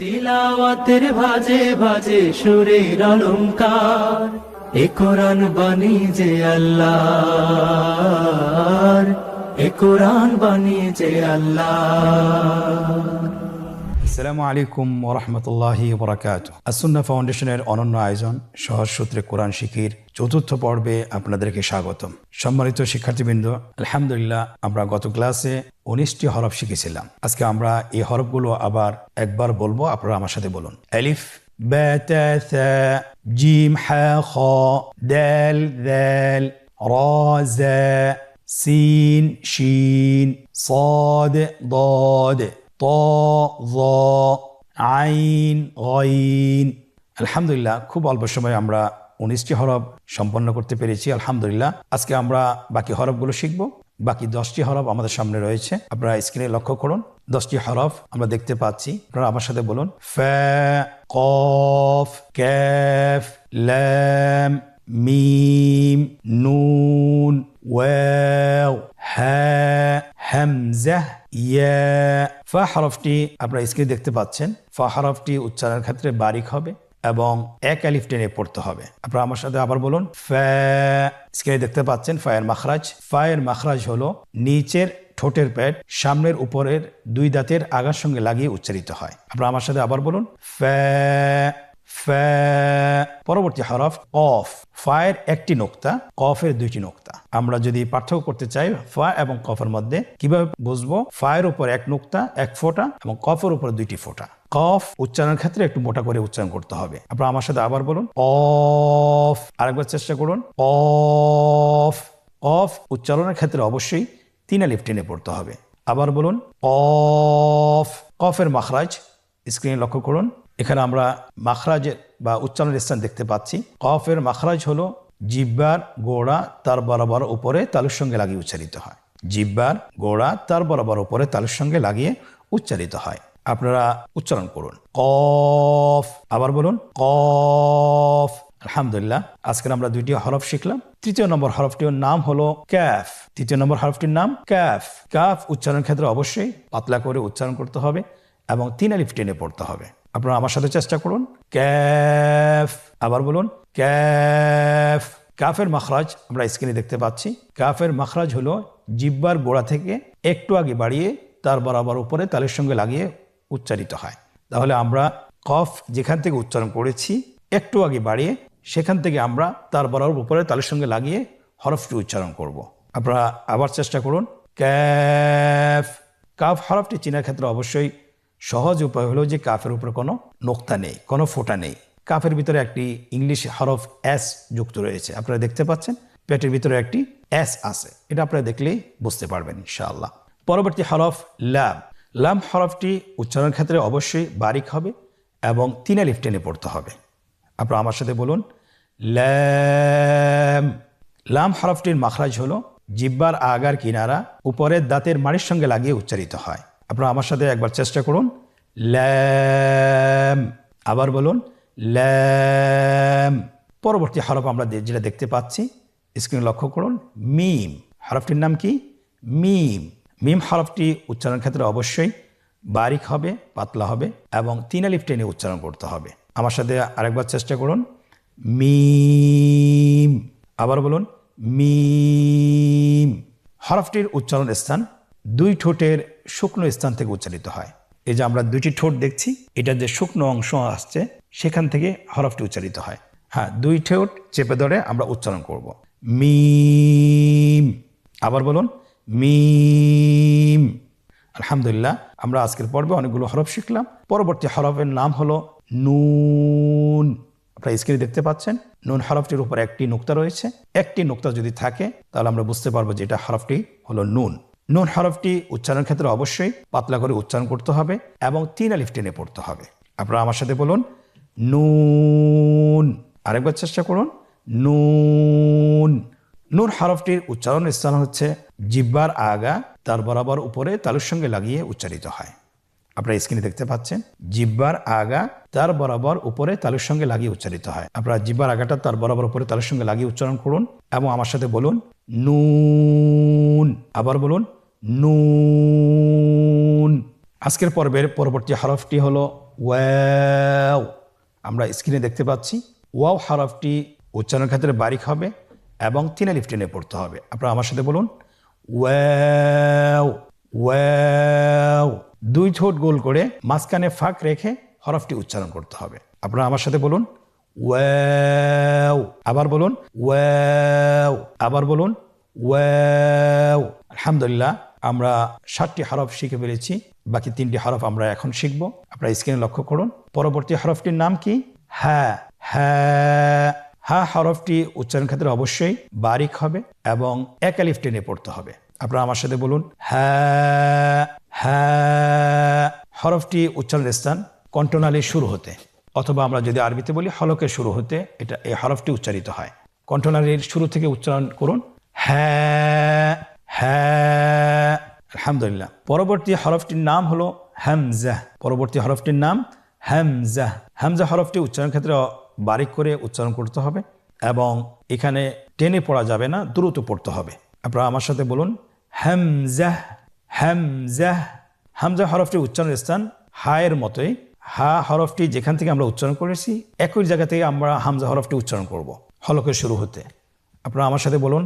তিলাওয়াতের ভাজে ভাজে সুরের অলংকার, এ কোরআন বাণী যে আল্লাহর, এ কোরআন বাণী যে আল্লাহর। আসসালামু আলাইকুম ওরহমতুল্লাহি ওবরাকাতুহু। আসুন্নাহ ফাউন্ডেশনের অনন্য আয়োজন সহজ সূত্রে কোরআন শিখির চতুর্থ পর্বে আপনাদেরকে স্বাগতম। সম্মানিত শিক্ষার্থীবৃন্দ, আলহামদুলিল্লাহ আমরা গত ক্লাসে 19টি হরফ শিখেছিলাম। আজকে আমরা এই হরফগুলো আবার একবার বলবো, আপনারা আমার সাথে বলুন। আলিফ বা তা সা জিম হা খ দাল যাল রা জা সিন শিন صاد ضاد ত আইন গইন। আলহামদুলিল্লাহ খুব অল্প সময়ে আমরা 19টি হরফ সম্পন্ন করতে পেরেছি আলহামদুলিল্লাহ। আজকে আমরা বাকি হরফগুলো শিখব। বাকি 10টি হরফ আমাদের সামনে রয়েছে, আপনারা স্ক্রিনে লক্ষ্য করুন। 10টি হরফ আমরা দেখতে পাচ্ছি, আপনারা আমার সাথে বলুন। ফা কফ কাফ লাম মিম নুন ওয়াও হা হামজা ইয়া। ফা হরফটি আপনারা স্ক্রিনে দেখতে পাচ্ছেন। ফা হরফটি উচ্চারণের ক্ষেত্রে বারিক হবে এবং এক আলিফ টেনে পড়তে হবে। আপনারা আমার সাথে আবার বলুন। ফা। স্ক্রিনে দেখতে পাচ্ছেন ফায়ের মাখরাজ। ফায়ের মাখরাজ হলো নিচের ঠোঁটের প্যাড সামনের উপরের দুই দাঁতের আগার সঙ্গে লাগিয়ে উচ্চারিত হয়। আপনারা আমার সাথে আবার বলুন। ফা ফা। পরবর্তী হরফ কফ। ফায়ের একটি নোক্তা, কফের দুইটি নোক্তা। আমরা যদি পার্থক্য করতে চাই ফা এবং কফের মধ্যে, কিভাবে বুঝবো? ফায়ের উপর এক নোক্তা এক ফোঁটা এবং কফের উপর দুইটি ফোঁটা। কফ উচ্চারণের ক্ষেত্রে একটু মোটা করে উচ্চারণ করতে হবে। আপনারা আমার সাথে আবার বলুন। কফ। আরেকবার চেষ্টা করুন। কফ। কফ উচ্চারণের ক্ষেত্রে অবশ্যই 3 আলিফ টেনে পড়তে হবে। আবার বলুন কফ। কফের মাখরাজ স্ক্রিনে লক্ষ্য করুন। এখানে আমরা মাখরাজের বা উচ্চারণের স্থান দেখতে পাচ্ছি। কফের মাখরাজ হলো জিহ্বার গোড়া তার বরাবর উপরে তালুর সঙ্গে লাগিয়ে উচ্চারিত হয়। জিহ্বার গোড়া তার বরাবর উপরে তালুর সঙ্গে লাগিয়ে উচ্চারিত হয়। আপনারা উচ্চারণ করুন কফ। আবার বলুন কফ। আলহামদুলিল্লাহ আজকের আমরা 2টি হরফ শিখলাম। তৃতীয় নম্বর হরফটির নাম হলো ক্যাফ। তৃতীয় নম্বর হরফটির নাম ক্যাফ। কাফ উচ্চারণের ক্ষেত্রে অবশ্যই পাতলা করে উচ্চারণ করতে হবে এবং 3 আলিফ টেনে পড়তে হবে। আপনারা আমার সাথে চেষ্টা করুন। ক্যাফ। আবার বলুন ক্যাফ। কাফের মাখরাজ আমরা স্ক্রিনে দেখতে পাচ্ছি। কাফের মাখরাজ হলো জিহ্বার গোড়া থেকে একটু আগে বাড়িয়ে তার বরাবর উপরে তালের সঙ্গে লাগিয়ে উচ্চারিত হয়। তাহলে আমরা কফ যেখান থেকে উচ্চারণ করেছি একটু আগে বাড়িয়ে সেখান থেকে আমরা তার বরাবর উপরে তালের সঙ্গে লাগিয়ে হরফটি উচ্চারণ করব। আপনারা আবার চেষ্টা করুন। ক্যাফ। কাফ হরফটি চেনার ক্ষেত্রে অবশ্যই সহজ উপায় হলো যে কাফের উপরে কোনো নোক্তা নেই, কোনো ফোঁটা নেই। কাফের ভিতরে একটি ইংলিশ হরফ এস যুক্ত রয়েছে, আপনারা দেখতে পাচ্ছেন। পেটের ভিতরে একটি এস আছে, এটা আপনারা দেখলেই বুঝতে পারবেন ইনশাআল্লাহ। পরবর্তী হরফ লাম। লাম হরফটি উচ্চারণের ক্ষেত্রে অবশ্যই বারিক হবে এবং 3 আলিফ টেনে পড়তে হবে। আপনারা আমার সাথে বলুন লাম। লাম হরফটির মাখরাজ হলো জিহ্বার আগার কিনারা উপরের দাঁতের মাড়ির সঙ্গে লাগিয়ে উচ্চারিত হয়। আপনারা আমার সাথে একবার চেষ্টা করুন। লাম। আবার বলুন লাম। পরবর্তী হরফ আমরা যেটা দেখতে পাচ্ছি স্ক্রিনে লক্ষ্য করুন। মিম। হরফটির নাম কি? মিম। মিম হরফটি উচ্চারণের ক্ষেত্রে অবশ্যই বারিক হবে, পাতলা হবে এবং 3 আলিফ টেনে উচ্চারণ করতে হবে। আমার সাথে আরেকবার চেষ্টা করুন। মিম। আবার বলুন মিম। হরফটির উচ্চারণ স্থান 2 ঠোঁটের শুকনো স্থান থেকে উচ্চারিত হয়। এই যে আমরা 2টি ঠোঁট দেখছি, এটা যে শুকনো অংশ আসছে সেখান থেকে হরফটি উচ্চারিত হয়। হ্যাঁ, 2 ঠোঁট চেপে ধরে আমরা উচ্চারণ করব মিম। আবার বলুন মিম। আলহামদুলিল্লাহ আমরা আজকের পর্বে অনেকগুলো হরফ শিখলাম। পরবর্তী হরফের নাম হলো নুন। আপনারা স্ক্রিনে দেখতে পাচ্ছেন নুন হরফটির উপর একটি নোক্তা রয়েছে। একটি নোক্তা যদি থাকে তাহলে আমরা বুঝতে পারবো যে এটা হরফটি হলো নুন। নুন হরফটি উচ্চারণের ক্ষেত্রে অবশ্যই পাতলা করে উচ্চারণ করতে হবে এবং 3 আলিফ টেনে পড়তে হবে। আপনারা আমার সাথে বলুন নুন। আরেকবার চেষ্টা করুন নুন। নুন হরফটির উচ্চারণ স্থান হচ্ছে জিহ্বার আগা তার বরাবর উপরে তালুর সঙ্গে লাগিয়ে উচ্চারিত হয়। আপনারা স্ক্রিনে দেখতে পাচ্ছেন জিহ্বার আগা তার বরাবর উপরে তালুর সঙ্গে লাগিয়ে উচ্চারিত হয়। আপনারা জিহ্বার আগাটা তার বরাবর উপরে তালুর সঙ্গে লাগিয়ে উচ্চারণ করুন এবং আমার সাথে বলুন নুন। আবার বলুন নুন। আজকের পর্বের পরবর্তী হরফটি হলো ওয়াও। আমরা স্ক্রিনে দেখতে পাচ্ছি ওয়াও হরফটি উচ্চারণের ক্ষেত্রে বারিক হবে এবং 3 আলিফ টেনে পড়তে হবে। আপনারা আমার সাথে বলুন ওয়াও ওয়াও। 2 ঠোঁট গোল করে মাঝখানে ফাঁক রেখে হরফটি উচ্চারণ করতে হবে। আপনারা আমার সাথে বলুন ওয়াও। আবার বলুন ওয়াও। আবার বলুন ওয়াও। আলহামদুলিল্লাহ, আমরা 7টি হরফ শিখে ফেলেছি। বাকি 3টি হরফ আমরা এখন শিখব। আপনারা স্ক্রিনে লক্ষ্য করুন। পরবর্তী হরফটির নাম কি? হ্যাঁ। হ্যাঁ হা হরফটি উচ্চারণ ক্ষেত্রে অবশ্যই বারিক হবে এবং 1 আলিফ টেনে পড়তে হবে। আপনারা আমার সাথে বলুন হ্যাঁ। হ্যাঁ হরফটি উচ্চারণের স্থান কণ্ঠনালীর শুরু হতে, অথবা আমরা যদি আরবিতে বলি হলকের শুরু হতে এই হরফটি উচ্চারিত হয়। কণ্ঠনালীর শুরু থেকে উচ্চারণ করুন হ্যাঁ। হ্যাঁ। আলহামদুলিল্লাহ। পরবর্তী হরফটির নাম হলো হামজা। পরবর্তী হরফটির নাম হামজা। হামজা হরফটি উচ্চারণ ক্ষেত্রে বারিক করে উচ্চারণ করতে হবে এবং এখানে টেনে পড়া যাবে না, দ্রুত পড়তে হবে। আপনারা আমার সাথে বলুন হামজা। হামজা। হামজা হরফটি উচ্চারণের স্থান হায়ের মতোই। হা হরফটি যেখান থেকে আমরা উচ্চারণ করেছি একই জায়গা থেকে আমরা হামজা হরফটি উচ্চারণ করব হলকের শুরু হতে। আপনারা আমার সাথে বলুন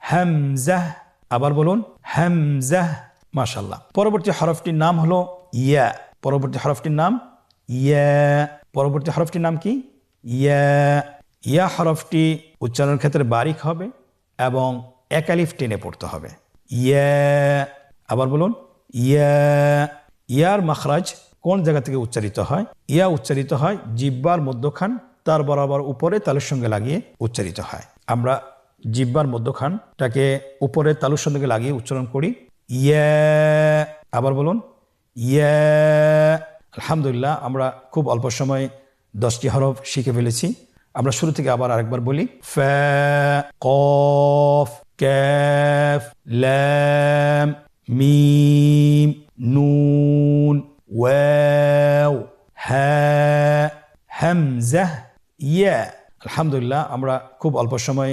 হামজা। আবার বলুন হামজা। মাশাআল্লাহ। পরবর্তী হরফটির নাম হলো ইয়া। পরবর্তী হরফটির নাম ইয়া। পরবর্তী হরফটির নাম কি? ইয়া। ইয়া হরফটি উচ্চারণের ক্ষেত্রে বারিক হবে এবং 1 আলিফ টেনে পড়তে হবে। ইয়া। আবার বলুন ইয়া। ইয়ার মাখরাজ কোন জায়গা থেকে উচ্চারিত হয়? ইয়া উচ্চারিত হয় জিহ্বার মধ্যখান তার বরাবর উপরে তালুর সঙ্গে লাগিয়ে উচ্চারিত হয়। আমরা জিহ্বার মধ্যখানটাকে উপরে তালুর সঙ্গে লাগিয়ে উচ্চারণ করি ইয়া। আবার বলুন ইয়া। আলহামদুলিল্লাহ, আমরা খুব অল্প সময় 10টি হরফ শিখে ফেলেছি। আমরা শুরু থেকে আবার আরেকবার বলি ফা, কফ, কাফ, লাম, মিম, নুন, ওয়াও, হা, হামজা, ইয়া। আলহামদুলিল্লাহ, আমরা খুব অল্প সময়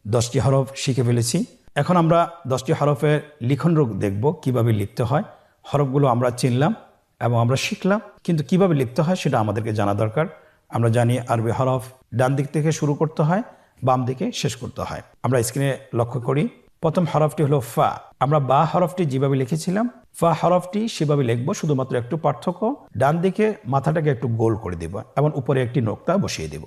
10টি হরফ শিখে ফেলেছি। এখন আমরা 10টি হরফের লিখন রূপ দেখব, কিভাবে লিখতে হয়। হরফগুলো আমরা চিনলাম এবং আমরা শিখলাম, কিন্তু কিভাবে লিখতে হয় সেটা আমাদেরকে জানা দরকার। আমরা জানি আরবি হরফ ডান দিক থেকে শুরু করতে হয়, বাম দিকে শেষ করতে হয়। আমরা স্ক্রিনে লক্ষ্য করি, প্রথম হরফটি হলো ফা। আমরা বা হরফটি যেভাবে লিখেছিলাম ফা হরফটি সেভাবে লিখবো, শুধুমাত্র একটু পার্থক্য, ডান দিকে মাথাটাকে একটু গোল করে দেব এবং উপরে একটি নোক্তা বসিয়ে দেব।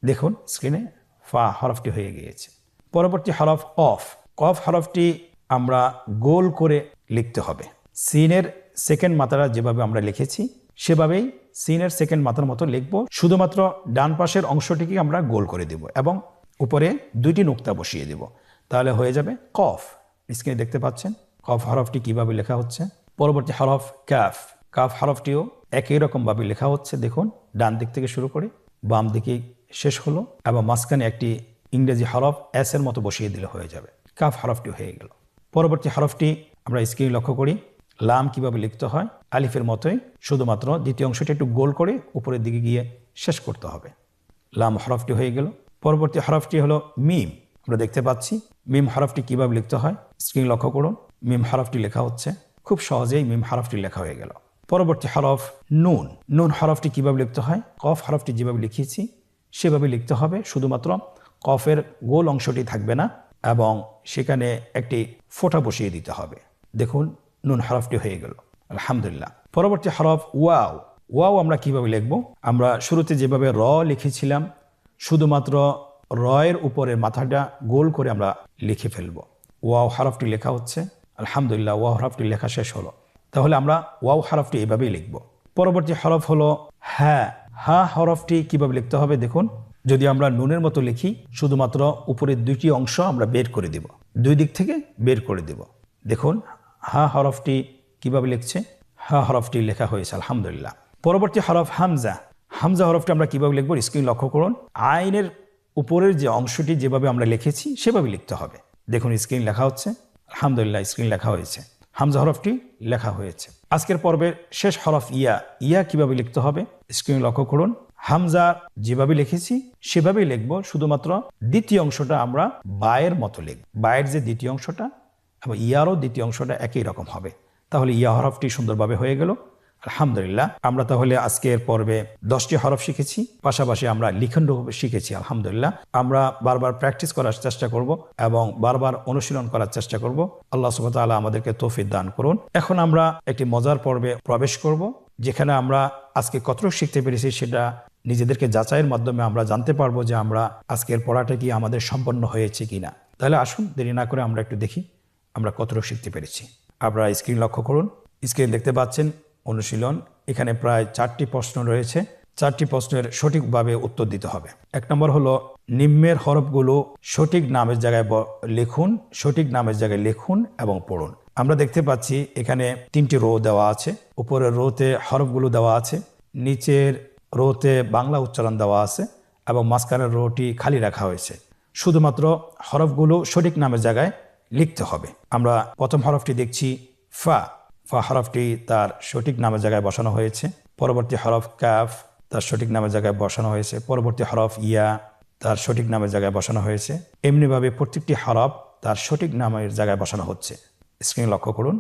দেখুন স্ক্রিনে ফা হরফটি হয়ে গিয়েছে। পরবর্তী হরফ কফ। কফ হরফটি আমরা গোল করে লিখতে হবে। সিনের সেকেন্ড মাথাটা যেভাবে আমরা লিখেছি সেভাবেই সিনের সেকেন্ড মাথার মতো লিখব, শুধুমাত্র ডান পাশের অংশটিকে আমরা গোল করে দেব এবং উপরে 2টি নোক্তা বসিয়ে দেব, তাহলে হয়ে যাবে কফ। স্ক্রিনে দেখতে পাচ্ছেন কফ হরফটি কিভাবে লেখা হচ্ছে। পরবর্তী হরফ কাফ। কাফ হরফটিও একই রকমভাবে লেখা হচ্ছে। দেখুন ডান দিক থেকে শুরু করে বাম দিকে শেষ হলো এবং মাঝখানে একটি ইংরেজি হরফ এস এর মতো বসিয়ে দিলে হয়ে যাবে, কাফ হরফটি হয়ে গেল। পরবর্তী হরফটি আমরা স্ক্রিনে লক্ষ্য করি, লাম কিভাবে লিখতে হয় আলিফের মতোই, শুধুমাত্র দ্বিতীয় অংশটি একটু গোল করে উপরের দিকে গিয়ে শেষ করতে হবে। লাম হরফটি হয়ে গেল। পরবর্তী হরফটি হলো মিম। আমরা দেখতে পাচ্ছি মিম হরফটি কিভাবে লিখতে হয়, স্ক্রিন লক্ষ্য করুন। মিম হরফটি লেখা হচ্ছে, খুব সহজেই মিম হরফটি লেখা হয়ে গেল। পরবর্তী হরফ নুন। নুন হরফটি কিভাবে লিখতে হয়, কফ হরফটি যেভাবে লিখিয়েছি সেভাবে লিখতে হবে, শুধুমাত্র কফের গোল অংশটি থাকবে না এবং সেখানে একটি ফোঁটা বসিয়ে দিতে হবে। দেখুন নুন হরফটি হয়ে গেল। আলহামদুলিল্লাহ। পরবর্তী হরফ ওয়াও। ওয়াও আমরা কিভাবে লিখব? আমরা শুরুতে যেভাবে র লিখেছিলাম শুধুমাত্র রয়ের উপরে মাথাটা গোল করে আমরা লিখে ফেলব। ওয়াও হরফটি লেখা হচ্ছে। আলহামদুলিল্লাহ, ওয়াও হরফটি লেখা শেষ হলো। তাহলে আমরা ওয়াও হরফটি এভাবেই লিখব। পরবর্তী হরফ হলো হ্যাঁ। হা হরফটি কিভাবে লিখতে হবে দেখুন, যদি আমরা নুনের মতো লিখি শুধুমাত্র উপরের 2টি অংশ আমরা বের করে দেব, 2 দিক থেকে বের করে দেব। দেখুন হা হরফটি কিভাবে লিখছে, হা হরফটি লেখা হয়েছে। আলহামদুলিল্লাহ। পরবর্তী হরফ হামজা। হামজা হরফটি আমরা কিভাবে লিখব, স্ক্রিন লক্ষ্য করুন। আইনের উপরের যে অংশটি যেভাবে আমরা লিখেছি সেভাবে লিখতে হবে। দেখুন স্ক্রিন লেখা হচ্ছে। আলহামদুলিল্লাহ, স্ক্রিন লেখা হয়েছে, হামজা হরফটি লেখা হয়েছে। আজকের পর্বের শেষ হরফ ইয়া। ইয়া কিভাবে লিখতে হবে, স্ক্রিন লক্ষ্য করুন। হামজা যেভাবে লিখেছি সেভাবেই লিখব, শুধুমাত্র দ্বিতীয় অংশটা আমরা বায়ের মতো লিখব। বায়ের যে দ্বিতীয় অংশটা এবং ইয়ারও দ্বিতীয় অংশটা একই রকম হবে। তাহলে ইয়া হরফটি সুন্দরভাবে হয়ে গেল। আলহামদুলিল্লাহ, আমরা তাহলে আজকের পর্বে 10টি হরফ শিখেছি, পাশাপাশি আমরা লিখন শিখেছি। আলহামদুলিল্লাহ, আমরা বারবার প্র্যাকটিস করার চেষ্টা করব এবং বারবার অনুশীলন করার চেষ্টা করব। আল্লাহ সুবহানাহু ওয়া তাআলা আমাদেরকে তৌফিক দান করুন। এখন আমরা একটি মজার পর্বে প্রবেশ করব, যেখানে আমরা আজকে কতটুকু শিখতে পেরেছি সেটা নিজেদেরকে যাচাইয়ের মাধ্যমে আমরা জানতে পারবো যে আমরা আজকের পড়াটা কি আমাদের সম্পন্ন হয়েছে কিনা। তাহলে আসুন দেরি না করে আমরা একটু দেখি আমরা কতটুকু শিখতে পেরেছি। আপনারা স্ক্রিন লক্ষ্য করুন, স্ক্রিন দেখতে পাচ্ছেন অনুশীলন। এখানে প্রায় 4টি প্রশ্ন রয়েছে। 4টি প্রশ্নের সঠিকভাবে উত্তর দিতে হবে। 1 নম্বর হলো নিম্নের হরফগুলো সঠিক নামের জায়গায় লিখুন, সঠিক নামের জায়গায় লিখুন এবং পড়ুন। আমরা দেখতে পাচ্ছি এখানে 3টি রো দেওয়া আছে। উপরের রোতে হরফগুলো দেওয়া আছে, নিচের রোতে বাংলা উচ্চারণ দেওয়া আছে এবং মাঝখানের রোটি খালি রাখা হয়েছে। শুধুমাত্র হরফগুলো সঠিক নামের জায়গায় লিখতে হবে। আমরা প্রথম হরফটি দেখছি ফা। ফা হরফটি তার সঠিক নামের জায়গায় বসানো হয়েছে। পরবর্তী হরফ কাফ, তার সঠিক নামের জায়গায় বসানো হয়েছে। পরবর্তী হরফ ইয়া, তার সঠিক নামের জায়গায় বসানো হয়েছে। এমনিভাবে প্রত্যেকটি হরফ তার সঠিক নামের জায়গায় বসানো হচ্ছে। স্ক্রিন লক্ষ্য করুন,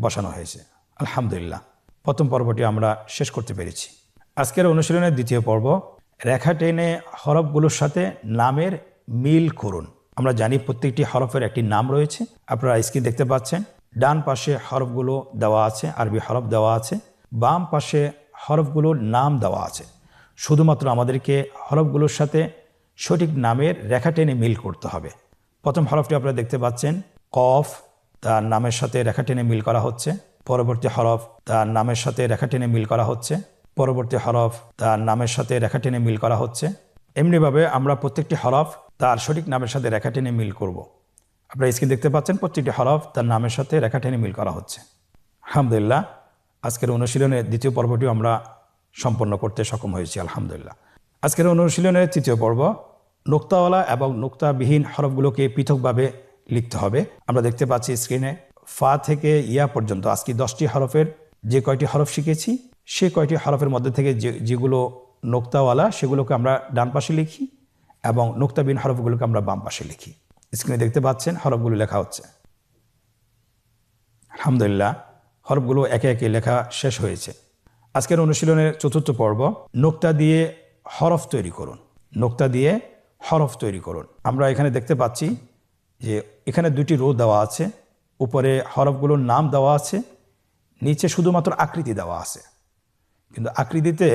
বসানো হয়েছে। আলহামদুলিল্লাহ, প্রথম পর্বটি আমরা শেষ করতে পেরেছি। আজকের অনুশীলনের দ্বিতীয় পর্ব, রেখা টেনে হরফগুলোর সাথে নামের মিল করুন। আমরা জানি প্রত্যেকটি হরফের একটি নাম রয়েছে। আপনারা স্ক্রিন দেখতে পাচ্ছেন, ডান পাশে হরফগুলো দেওয়া আছে, আরবি হরফ দেওয়া আছে। বাম পাশে হরফগুলোর নাম দেওয়া আছে। শুধুমাত্র আমাদেরকে হরফগুলোর সাথে সঠিক নামের রেখা টেনে মিল করতে হবে। প্রথম হরফটি আপনারা দেখতে পাচ্ছেন কফ, তার নামের সাথে রেখা টেনে মিল করা হচ্ছে। পরবর্তী হরফ তার নামের সাথে রেখা টেনে মিল করা হচ্ছে। পরবর্তী হরফ তার নামের সাথে রেখা টেনে মিল করা হচ্ছে। এমনিভাবে আমরা প্রত্যেকটি হরফ তার সঠিক নামের সাথে রেখা টেনে মিল করব। আপনারা স্ক্রিন দেখতে পাচ্ছেন প্রত্যেকটি হরফ তার নামের সাথে রেখা টেনে মিল করা হচ্ছে। আলহামদুলিল্লাহ, আজকের অনুশীলনের দ্বিতীয় পর্বটিও আমরা সম্পন্ন করতে সক্ষম হয়েছি। আলহামদুলিল্লাহ, আজকের অনুশীলনের তৃতীয় পর্ব, নোক্তাওয়ালা এবং নোক্তাবিহীন হরফগুলোকে পৃথকভাবে লিখতে হবে। আমরা দেখতে পাচ্ছি স্ক্রিনে ফা থেকে ইয়া পর্যন্ত আজকে 10টি হরফের যে কয়টি হরফ শিখেছি, সে কয়টি হরফের মধ্যে থেকে যেগুলো নোক্তাওয়ালা সেগুলোকে আমরা ডান পাশে লিখি এবং নোক্তাবিহীন হরফগুলোকে আমরা বাম পাশে লিখি। স্ক্রিনে দেখতে পাচ্ছেন হরফগুলো লেখা হচ্ছে। আলহামদুলিল্লাহ, হরফগুলো একে একে লেখা শেষ হয়েছে। আজকের অনুশীলনের চতুর্থ পর্ব, নোক্তা দিয়ে হরফ তৈরি করুন। নোক্তা দিয়ে হরফ তৈরি করুন। আমরা এখানে দেখতে পাচ্ছি যে এখানে 2টি রো দেওয়া আছে। উপরে হরফগুলোর নাম দেওয়া আছে, নিচে শুধুমাত্র আকৃতি দেওয়া আছে। কিন্তু আকৃতিতে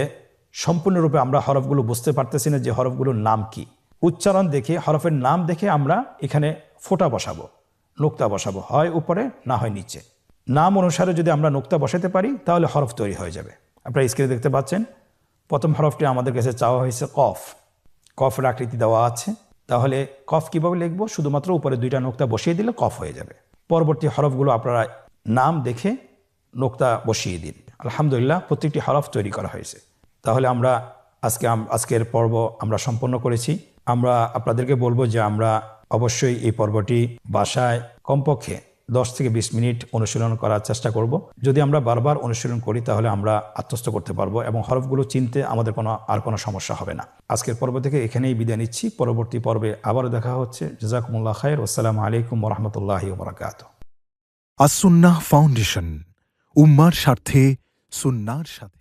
সম্পূর্ণরূপে আমরা হরফগুলো বুঝতে পারতেছি না যে হরফগুলোর নাম কি। উচ্চারণ দেখে, হরফের নাম দেখে আমরা এখানে ফোঁটা বসাবো, নোক্তা বসাবো, হয় উপরে না হয় নিচে। নাম অনুসারে যদি আমরা নোক্তা বসাতে পারি তাহলে হরফ তৈরি হয়ে যাবে। আপনারা স্ক্রিনে দেখতে পাচ্ছেন প্রথম হরফটি আমাদের কাছে চাওয়া হয়েছে কফ। কফের আকৃতি দেওয়া আছে, তাহলে কফ কিভাবে লিখবো? শুধুমাত্র উপরে 2টা নোক্তা বসিয়ে দিলে কফ হয়ে যাবে। পরবর্তী হরফগুলো আপনারা নাম দেখে নোক্তা বসিয়ে দিন। আলহামদুলিল্লাহ, প্রত্যেকটি হরফ তৈরি করা হয়েছে। তাহলে আমরা আজকের পর্ব আমরা সম্পন্ন করেছি। আমরা আপনাদেরকে বলবো যে আমরা অবশ্যই এই পর্বটি বাসায় কমপক্ষে 10 থেকে 20 মিনিট অনুশীলন করার চেষ্টা করব। যদি আমরা বারবার অনুশীলন করি তাহলে আমরা আত্মস্থ করতে পারবো এবং হরফগুলো চিনতে আমাদের কোনো সমস্যা হবে না। আজকের পর্ব থেকে এখানেই বিদায় নিচ্ছি। পরবর্তী পর্বে আবারও দেখা হচ্ছে। জাযাকুমুল্লাহ খায়র। আসসালামু আলাইকুম ওয়া রাহমাতুল্লাহি ওয়া বারাকাতুহু। আসুন্নাহ ফাউন্ডেশন, উম্মার স্বার্থে সুন্নাহর সাথে।